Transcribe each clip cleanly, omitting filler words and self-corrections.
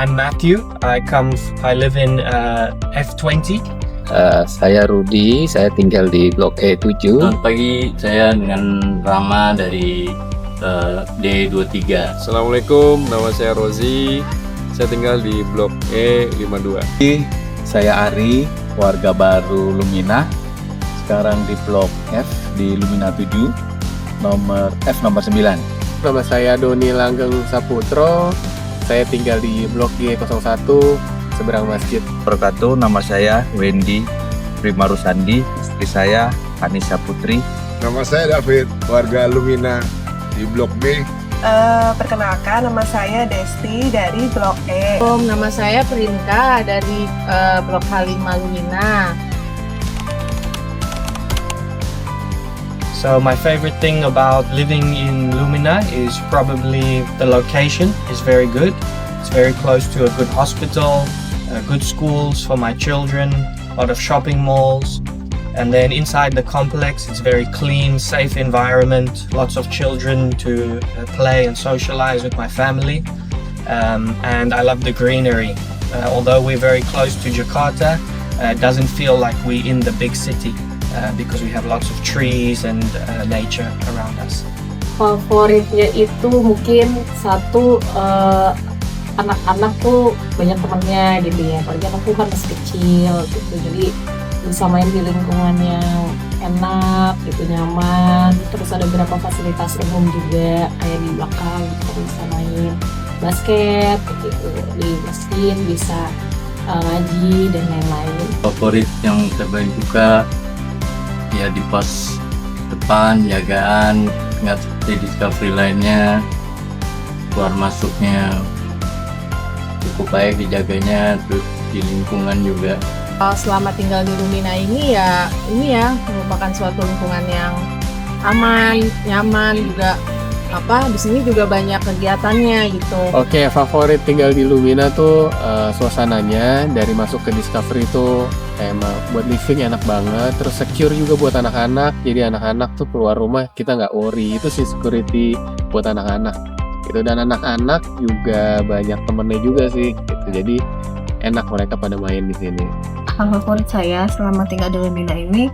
I'm Matthew. I live in F20. Saya Rudi, saya tinggal di Blok E7. Selamat pagi, saya dengan Rama dari D23. Assalamualaikum, nama saya Rozi. Saya tinggal di Blok E52. Saya Ari, warga baru Lumina. Sekarang di Blok F di Lumina 7, nomor 9. Nama saya Doni Langgeng Saputro. Saya tinggal di Blok G01, seberang masjid. Berkatu, nama saya Wendy Prima Rusandi, istri saya Anissa Putri. Nama saya David, warga Lumina di Blok B. Perkenalkan, nama saya Desti dari Blok E. Nama saya Prinka dari Blok H5 Lumina. So my favorite thing about living in Lumina is probably the location is very good. It's very close to a good hospital, good schools for my children, a lot of shopping malls. And then inside the complex, it's very clean, safe environment, lots of children to play and socialize with my family. And I love the greenery. Although we're very close to Jakarta, it doesn't feel like we're in the big city because we have lots of trees and nature around us. Favoritnya itu mungkin satu, anak-anak tuh banyak temannya gitu ya. Apalagi anakku kan masih kecil gitu, jadi bisa main di lingkungan yang enak gitu, nyaman. Terus ada beberapa fasilitas umum juga kayak di belakang kita bisa main basket gitu, di masjid bisa ngaji dan lain-lain. Favorit yang terbaik juga ya di pos depan, jagaan, nggak seperti Discovery lainnya. Keluar masuknya cukup baik dijaganya, terus di lingkungan juga. Selama tinggal di Lumina ini ya merupakan suatu lingkungan yang aman, nyaman juga. Di sini juga banyak kegiatannya gitu. Oke, favorit tinggal di Lumina tuh suasananya. Dari masuk ke Discovery itu emang buat living enak banget. Terus secure juga buat anak-anak. Jadi anak-anak tuh keluar rumah kita nggak worry. Itu sih security buat anak-anak. Gitu. Dan anak-anak juga banyak temennya juga sih. Gitu. Jadi enak mereka pada main di sini. Hal favorit saya selama tinggal di Lumina ini,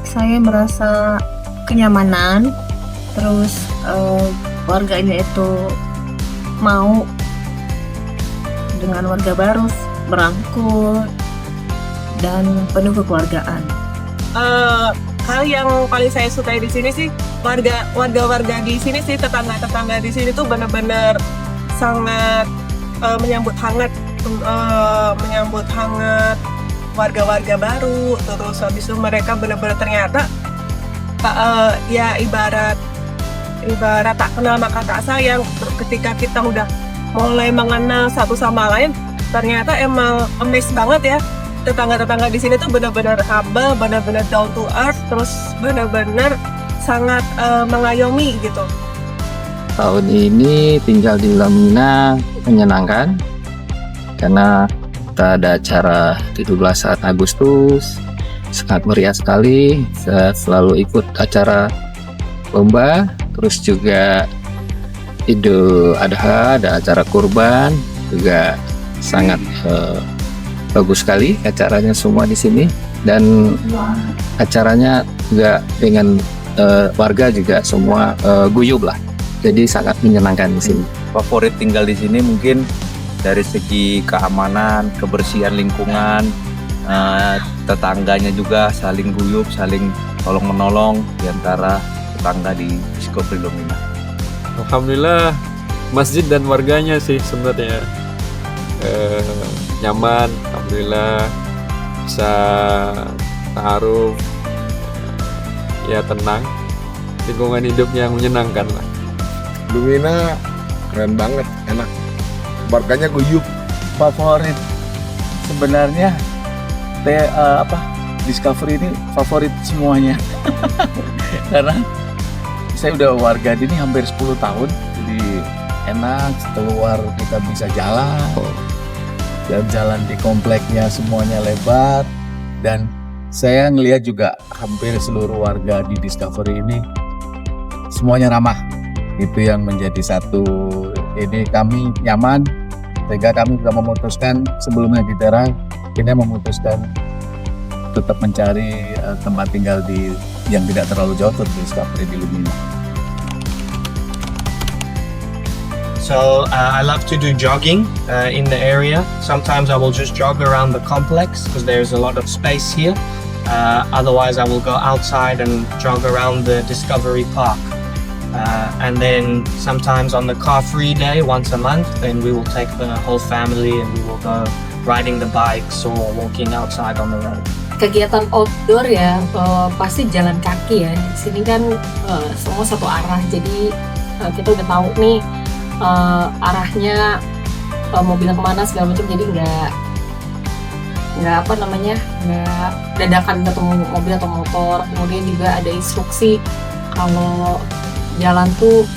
saya merasa kenyamanan. Terus warganya itu mau dengan warga baru, berangkul dan penuh kekeluargaan. Hal yang paling saya sukai di sini sih warga-warga di sini sih, tetangga-tetangga di sini tuh benar-benar sangat menyambut hangat warga-warga baru. Terus habis itu mereka benar-benar ternyata ya ibarat tak kenal maka tak sayang. Ketika kita udah mulai mengenal satu sama lain, ternyata emang amazed banget ya. Tetangga-tetangga di sini tuh benar-benar humble, benar-benar down to earth, terus benar-benar sangat mengayomi gitu. Tahun ini tinggal di Lumina menyenangkan karena kita ada acara 17 Agustus, sangat meriah sekali. Saya selalu ikut acara lomba, terus juga Idul Adha, ada acara kurban juga sangat bagus sekali acaranya semua di sini. Dan acaranya juga dengan warga juga semua guyub lah, jadi sangat menyenangkan di sini. Favorit tinggal di sini mungkin dari segi keamanan, kebersihan lingkungan, tetangganya juga saling guyub, saling tolong menolong di antara tetangga di Discovery Lumina. Alhamdulillah, masjid dan warganya sih sebenarnya nyaman. Alhamdulillah bisa ta'aruf, ya tenang, lingkungan hidupnya yang menyenangkan lah. Lumina keren banget, enak. Warganya guyup. Favorit sebenarnya Discovery ini favorit semuanya. Karena saya udah warga di sini hampir 10 tahun, jadi enak, keluar kita bisa jalan, dan jalan di kompleknya semuanya lebar. Dan saya ngelihat juga hampir seluruh warga di Discovery ini semuanya ramah. Itu yang menjadi satu, ini kami nyaman Sehingga kami sudah memutuskan sebelumnya di Tera, kita memutuskan tetap mencari tempat tinggal yang tidak terlalu jauh untuk Discovery di Lumina. So I love to do jogging in the area. Sometimes I will just jog around the complex because there's a lot of space here. Otherwise I will go outside and jog around the Discovery Park. And then sometimes on the car-free day, once a month, then we will take the whole family and we will go riding the bikes or walking outside on the road. Kegiatan outdoor ya pasti jalan kaki ya. Di sini kan semua satu arah, jadi kita udah tahu nih arahnya mobilnya kemana segala macam, jadi nggak nggak dadakan ketemu mobil atau motor. Kemudian juga ada instruksi kalau jalan tuh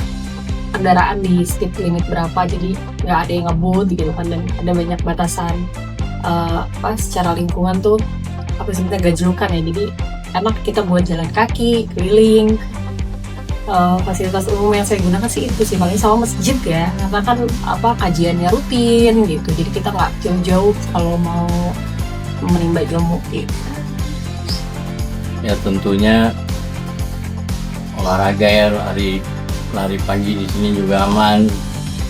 kendaraan di speed limit berapa, jadi nggak ada yang ngebut gitu kan, dan ada banyak batasan secara lingkungan tuh sebenarnya gajlukan ya, jadi enak kita buat jalan kaki keliling. Fasilitas umum yang saya gunakan sih itu sih, paling sama masjid ya, karena kan kajiannya rutin gitu, jadi kita nggak jauh-jauh kalau mau menimba ilmu gitu. Ya tentunya olahraga ya, lari pagi di sini juga aman.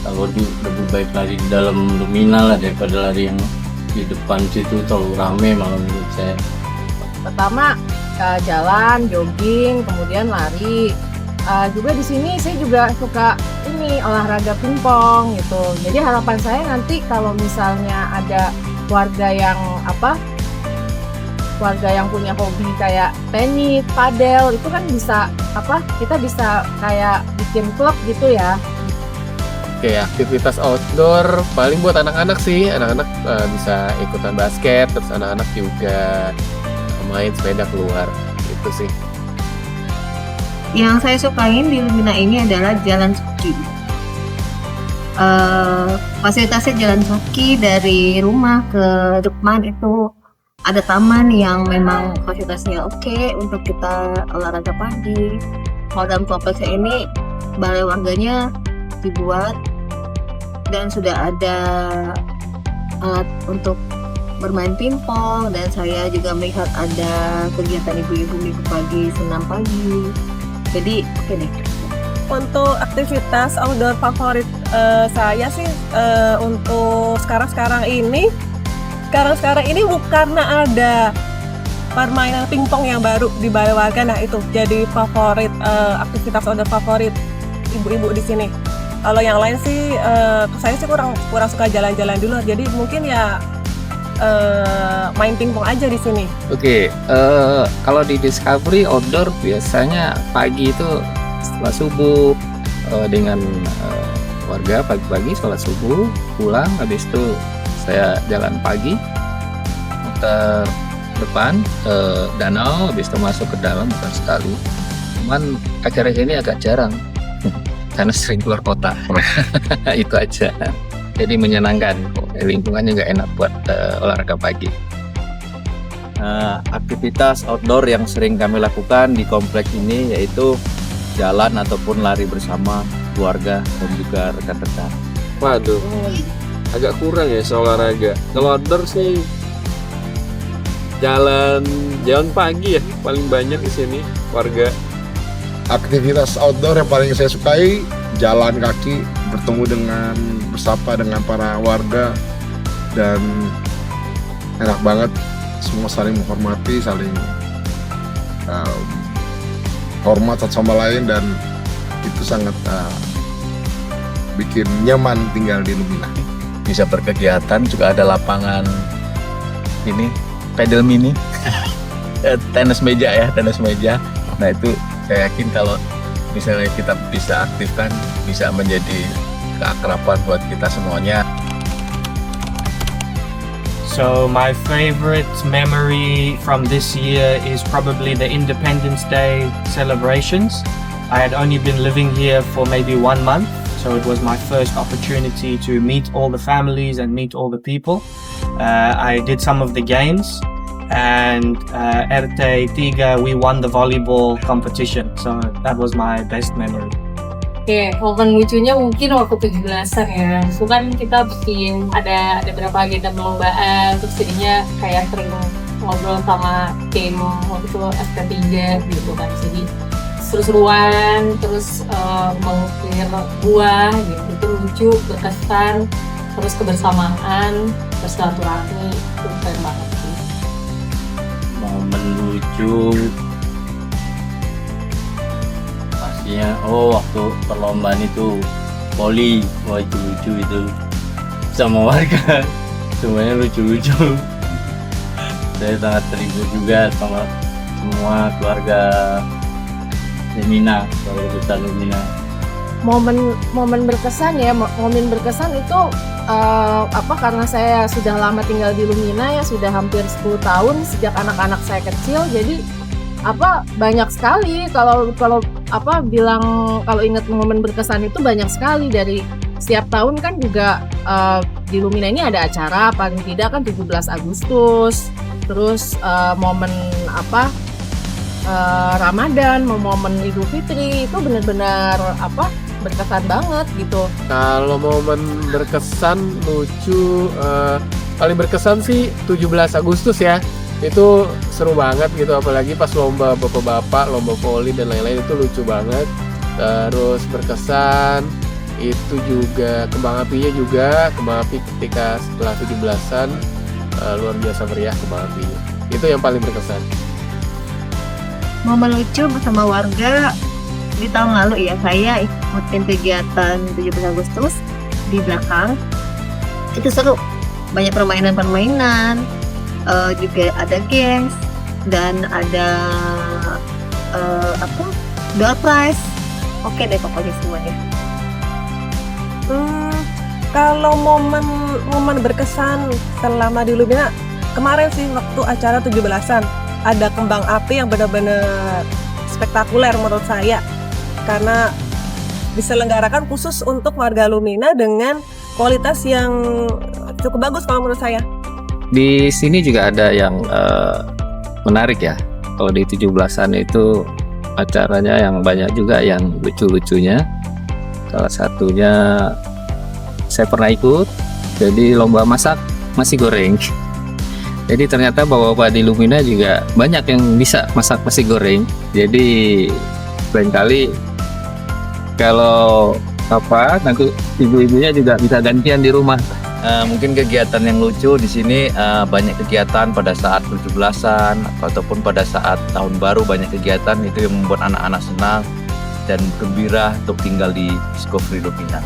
Kalau lebih baik lari di dalam Lumina lah daripada lari yang di depan situ terlalu rame malah menurut saya. Pertama jalan, jogging, kemudian lari. Juga di sini saya juga suka olahraga pingpong gitu. Jadi harapan saya nanti kalau misalnya ada warga yang punya hobi kayak tenis, padel, itu kan bisa kita bisa kayak bikin klub gitu ya. Oke, aktivitas outdoor paling buat anak-anak sih. Anak-anak bisa ikutan basket, terus anak-anak juga main sepeda keluar gitu sih. Yang saya sukain di Lumina ini adalah jalan kaki. Fasilitasnya jalan kaki dari rumah ke depan itu ada taman yang memang fasilitasnya oke untuk kita olahraga pagi. Kalau dalam kompleksnya ini balai warganya dibuat dan sudah ada alat untuk bermain pingpong, dan saya juga melihat ada kegiatan ibu-ibu minggu pagi, senam pagi. Jadi oke deh. Untuk aktivitas outdoor favorit saya sih untuk sekarang ini bukan karena ada permainan pingpong yang baru di balai warga, nah itu jadi favorit aktivitas outdoor favorit ibu-ibu di sini. Kalau yang lain sih saya sih kurang suka jalan-jalan di luar, jadi mungkin ya main pingpong aja di sini. Oke, kalau di Discovery outdoor biasanya pagi itu setelah subuh dengan warga pagi-pagi sholat subuh, pulang, habis itu saya jalan pagi muter depan ke danau, habis itu masuk ke dalam bukan sekali. Cuman akhir-akhir ini agak jarang karena sering keluar kota. Itu aja. Jadi menyenangkan, lingkungannya nggak enak buat olahraga pagi. Aktivitas outdoor yang sering kami lakukan di kompleks ini yaitu jalan ataupun lari bersama keluarga dan juga rekan-rekan. Waduh, agak kurang ya soal olahraga. Kalau outdoor sih jalan pagi ya paling banyak di sini warga. Aktivitas outdoor yang paling saya sukai jalan kaki, bersapa dengan para warga, dan enak banget, semua saling menghormati, saling hormat satu sama lain, dan itu sangat bikin nyaman tinggal di Lumina. Bisa berkegiatan, juga ada lapangan ini pedal mini, tenis meja. Nah itu saya yakin kalau misalnya kita bisa aktifkan, bisa menjadi keakraban buat kita semuanya. So my favorite memory from this year is probably the Independence Day celebrations. I had only been living here for maybe 1 month, so it was my first opportunity to meet all the families and meet all the people. I did some of the games, and RT 3 we won the volleyball competition, so that was my best memory. Oke, momen lucunya mungkin waktu 17-an ya. Itu kan kita bikin ada beberapa agenda perlombaan, terus jadinya kayak sering ngobrol sama tim waktu itu ST3 gitu kan. Jadi seru-seruan, terus mengukir buah gitu, itu lucu, berkesan, terus kebersamaan, bersilaturahmi, itu keren banget sih. Momen lucu pastinya waktu perlombaan itu voli, wah itu lucu itu, sama warga semuanya lucu-lucu. Saya sangat terhibur juga sama semua keluarga Lumina, keluarga besar Lumina. Momen berkesan ya, momen berkesan itu karena saya sudah lama tinggal di Lumina ya, sudah hampir 10 tahun sejak anak-anak saya kecil, jadi banyak sekali kalau ingat momen berkesan itu banyak sekali. Dari setiap tahun kan juga di Lumina ini ada acara, paling tidak kan 17 Agustus, terus momen Ramadan, momen Idul Fitri, itu benar-benar berkesan banget gitu. Kalau momen berkesan lucu, paling berkesan sih 17 Agustus ya. Itu seru banget gitu, apalagi pas lomba bapak-bapak, lomba voli dan lain-lain, itu lucu banget. Terus berkesan itu juga kembang apinya juga, kembang api ketika setelah 17-an luar biasa meriah kembang apinya. Itu yang paling berkesan. Momen lucu bersama warga di tahun lalu ya, saya ikutin kegiatan 17 Agustus di belakang. Itu seru, banyak permainan-permainan, juga ada games dan ada door prize. Oke deh pokoknya semuanya. Kalau momen berkesan selama di Lumina kemarin sih, waktu acara 17-an ada kembang api yang benar-benar spektakuler menurut saya, karena diselenggarakan khusus untuk warga Lumina dengan kualitas yang cukup bagus kalau menurut saya. Di sini juga ada yang menarik ya. Kalau di 17-an itu acaranya yang banyak juga yang lucu-lucunya. Salah satunya saya pernah ikut, jadi lomba masak nasi goreng. Jadi ternyata bapak-bapak di Lumina juga banyak yang bisa masak nasi goreng. Jadi barangkali kalau nanti ibu-ibunya juga bisa gantian di rumah. Mungkin kegiatan yang lucu di sini, banyak kegiatan pada saat 17-an ataupun pada saat tahun baru, banyak kegiatan itu yang membuat anak-anak senang dan gembira untuk tinggal di Discovery Lumina.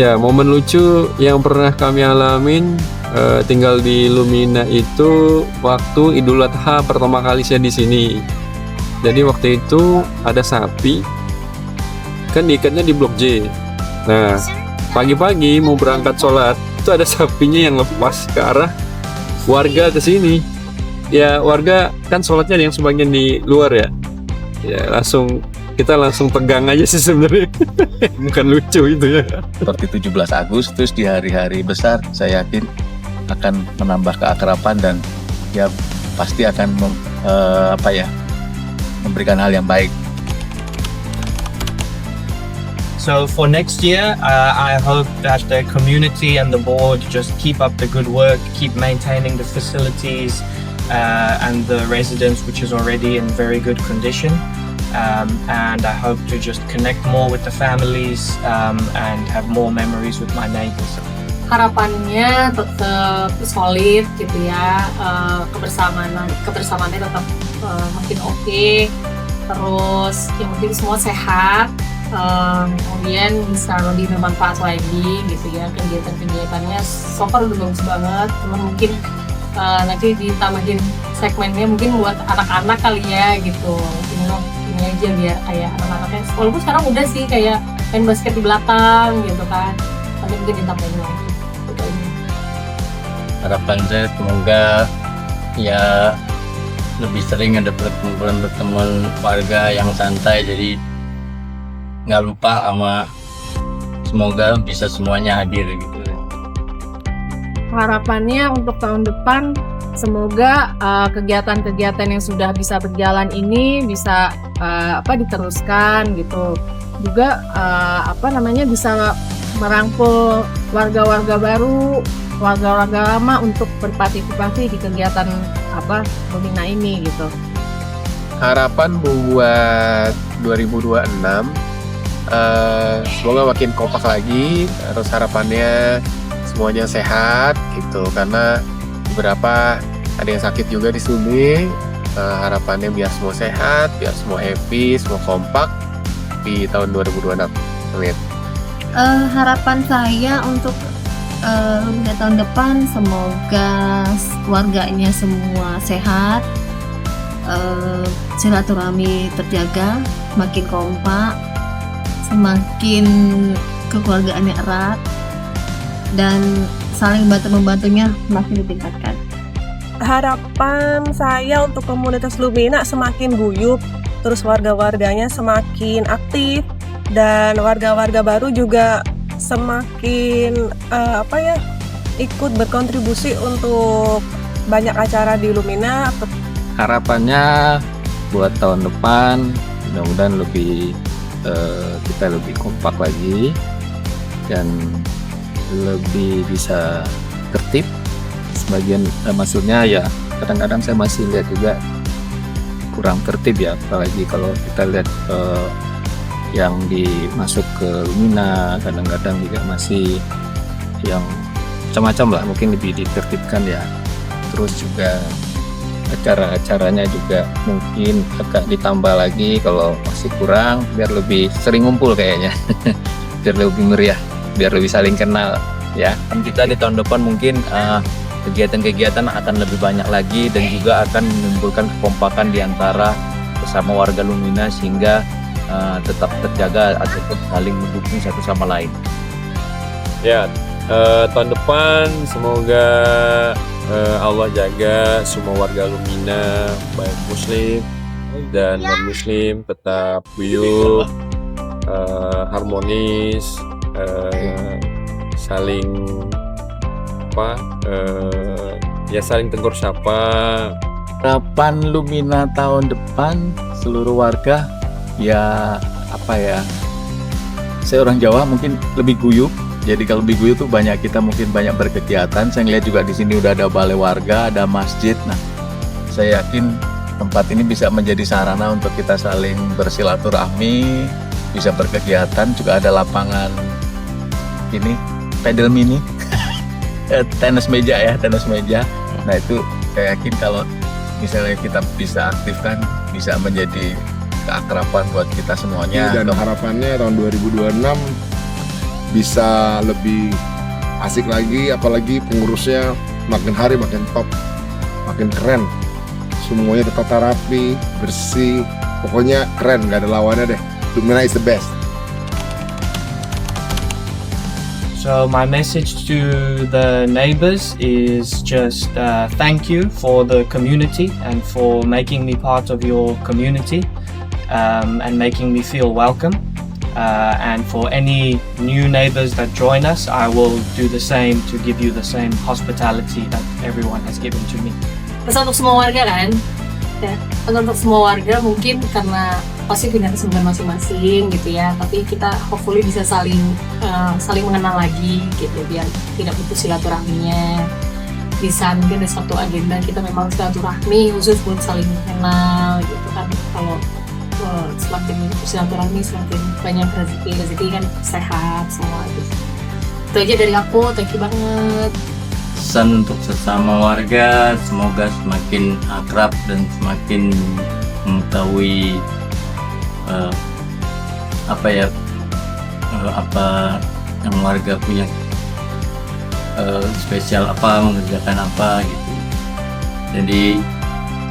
Ya, momen lucu yang pernah kami alamin tinggal di Lumina itu waktu Idul Adha pertama kali saya di sini. Jadi waktu itu ada sapi, kan diikatnya di Blok J. Nah, pagi-pagi mau berangkat sholat, itu ada sapinya yang lepas ke arah warga ke sini. Ya, warga kan sholatnya yang sebagian di luar ya. Ya, kita langsung pegang aja sih sebenarnya. Bukan lucu itu ya. Seperti 17 Agustus di hari-hari besar, saya yakin akan menambah keakraban dan ya pasti akan memberikan hal yang baik. So for next year, I hope that the community and the board just keep up the good work, keep maintaining the facilities and the residence, which is already in very good condition. And I hope to just connect more with the families and have more memories with my neighbors. Harapannya tetap solid gitu ya, kebersamaannya tetap makin oke. Terus yang penting semua sehat, kemudian bisa lebih bermanfaat lagi gitu ya, kegiatan-kegiatannya so far udah bagus banget. Cuma mungkin nanti ditambahin segmennya mungkin buat anak-anak kali ya gitu. Ini aja biar kayak anak-anaknya, walaupun sekarang udah sih kayak main basket di belakang gitu kan, tapi mungkin ditambahin lagi. Harapan saya semoga ya lebih sering ada perkumpulan berteman warga yang santai, jadi nggak lupa semoga bisa semuanya hadir gitu. Harapannya untuk tahun depan semoga kegiatan-kegiatan yang sudah bisa berjalan ini bisa diteruskan gitu. juga bisa merangkul warga-warga baru, warga-warga lama untuk berpartisipasi di kegiatan Lumina ini gitu. Harapan buat 2026, semoga makin kompak lagi. Terus harapannya semuanya sehat gitu, karena beberapa ada yang sakit juga di sini. Harapannya biar semua sehat, biar semua happy, semua kompak di tahun 2026. Amin. Harapan saya untuk Lumina tahun depan, semoga warganya semua sehat, silaturahmi terjaga, makin kompak, semakin kekeluargaannya erat, dan saling bantu-membantunya makin ditingkatkan. Harapan saya untuk komunitas Lumina semakin guyup, terus warga-warganya semakin aktif, dan warga-warga baru juga semakin ikut berkontribusi untuk banyak acara di Lumina. Harapannya buat tahun depan mudah-mudahan kita lebih kompak lagi dan lebih bisa tertib. Sebagian maksudnya ya kadang-kadang saya masih lihat juga kurang tertib ya, apalagi kalau kita lihat yang masuk ke Lumina kadang-kadang juga masih yang macam-macam lah, mungkin lebih ditertibkan ya. Terus juga acara-acaranya juga mungkin agak ditambah lagi kalau masih kurang, biar lebih sering ngumpul kayaknya biar lebih meriah, biar lebih saling kenal ya. Kita di tahun depan mungkin kegiatan-kegiatan akan lebih banyak lagi dan juga akan menimbulkan kekompakan di antara bersama warga Lumina sehingga tetap terjaga ataupun saling mendukung satu sama lain. Ya, tahun depan semoga Allah jaga semua warga Lumina, baik muslim dan non muslim, tetap guyup, harmonis, saling saling tegur sapa. Harapan Lumina tahun depan seluruh warga saya orang Jawa mungkin lebih guyup. Jadi kalau lebih guyup tuh kita mungkin banyak berkegiatan. Saya lihat juga di sini udah ada balai warga, ada masjid. Nah, saya yakin tempat ini bisa menjadi sarana untuk kita saling bersilaturahmi, bisa berkegiatan. Juga ada lapangan ini pedal mini, tenis meja. Nah itu saya yakin kalau misalnya kita bisa aktifkan, bisa menjadi keakraban buat kita semuanya. Dan harapannya tahun 2026 bisa lebih asik lagi, apalagi pengurusnya makin hari makin top, makin keren. Semuanya tertata rapi, bersih, pokoknya keren, gak ada lawannya deh. Lumina is the best. So my message to the neighbors is just thank you for the community and for making me part of your community and making me feel welcome. And for any new neighbors that join us, I will do the same to give you the same hospitality that everyone has given to me. Pesan untuk semua warga kan? Ya, untuk semua warga mungkin karena pasti punya kesibukan masing-masing gitu ya, tapi kita hopefully bisa saling mengenal lagi gitu, biar tidak putus silaturahminya. Bisa mungkin ada satu agenda kita memang silaturahmi khusus buat saling mengenal gitu kan. Kalau semakin silaturahmi semakin banyak rezeki kan, sehat semua gitu. Itu aja dari aku, thank you banget. Pesan untuk sesama warga, semoga semakin akrab dan semakin mengetahui apa yang warga punya spesial apa, mengerjakan apa gitu. Jadi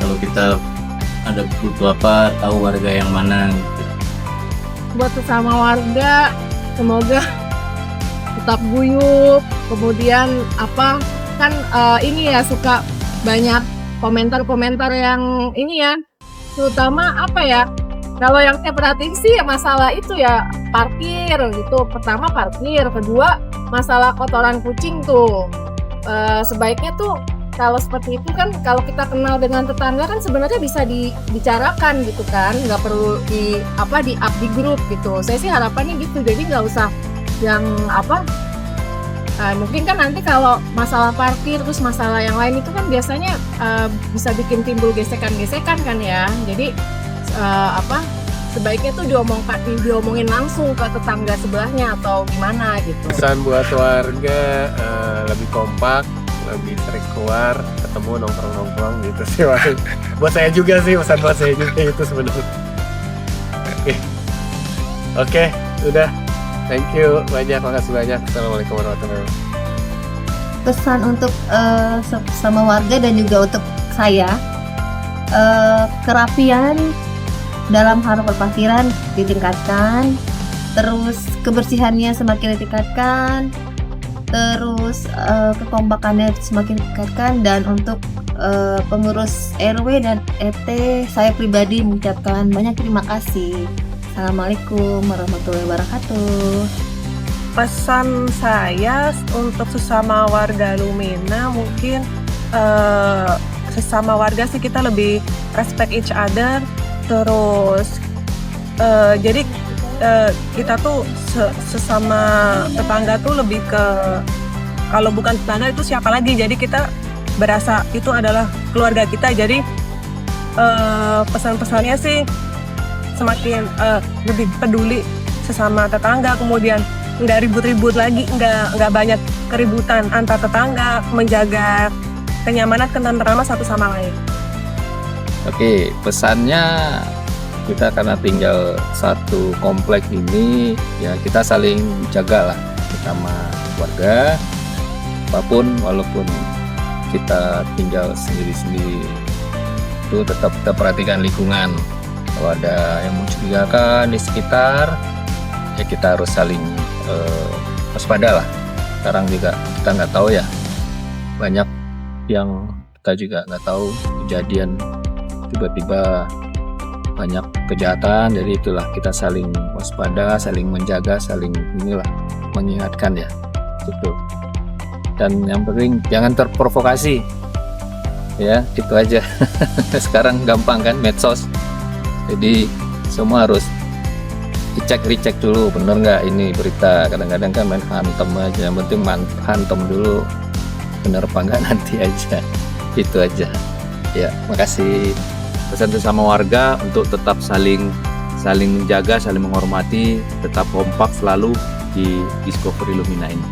kalau kita ada butuh apa, tahu warga yang mana gitu. Buat sesama warga, semoga tetap guyup. Kemudian ini ya suka banyak komentar-komentar yang ini ya, terutama kalau yang saya perhatiin sih masalah itu ya parkir gitu. Pertama parkir, kedua masalah kotoran kucing tuh. Sebaiknya tuh kalau seperti itu kan, kalau kita kenal dengan tetangga kan sebenarnya bisa dibicarakan gitu kan, nggak perlu di up di grup gitu. Saya sih harapannya gitu, jadi nggak usah yang mungkin kan nanti kalau masalah parkir terus masalah yang lain itu kan biasanya bisa bikin timbul gesekan-gesekan kan ya. Jadi sebaiknya tuh diomongin langsung ke tetangga sebelahnya atau gimana gitu. Pesan buat warga lebih kompak, lebih sering keluar, ketemu nongkrong gitu sih. Buat saya juga sih, pesan buat saya juga itu sebenarnya. Oke, udah. Thank you banyak, makasih banyak. Assalamualaikum warahmatullahi wabarakatuh. Pesan untuk sama warga dan juga untuk saya, kerapian dalam hal berparkiran ditingkatkan, terus kebersihannya semakin ditingkatkan, terus kekompakannya semakin ditingkatkan, dan untuk pengurus RW dan RT saya pribadi mengucapkan banyak terima kasih. Assalamualaikum warahmatullahi wabarakatuh. Pesan saya untuk sesama warga Lumina mungkin sesama warga sih kita lebih respect each other, terus jadi kita tuh sesama tetangga tuh lebih ke, kalau bukan tetangga itu siapa lagi, jadi kita berasa itu adalah keluarga kita. Jadi pesan-pesannya sih semakin lebih peduli sesama tetangga, kemudian nggak ribut-ribut lagi, nggak banyak keributan antar tetangga, menjaga kenyamanan, ketentraman satu sama lain. Oke, pesannya kita karena tinggal satu komplek ini, ya kita saling jaga lah bersama warga, apapun walaupun kita tinggal sendiri-sendiri itu tetap kita perhatikan lingkungan. Kalau ada yang mencurigakan di sekitar, ya kita harus saling waspada lah. Sekarang juga kita nggak tahu ya, banyak yang kita juga nggak tahu kejadian tiba-tiba banyak kejahatan. Jadi itulah kita saling waspada, saling menjaga, saling mengingatkan ya gitu. Dan yang penting jangan terprovokasi ya, itu aja. Sekarang gampang kan medsos, jadi semua harus dicek dulu bener nggak ini berita. Kadang-kadang kan main hantem aja, yang penting hantem dulu bener apa enggak nanti aja. Itu aja ya, makasih. Pesan sesama warga untuk tetap saling menjaga, saling menghormati, tetap kompak selalu di Discovery Lumina ini.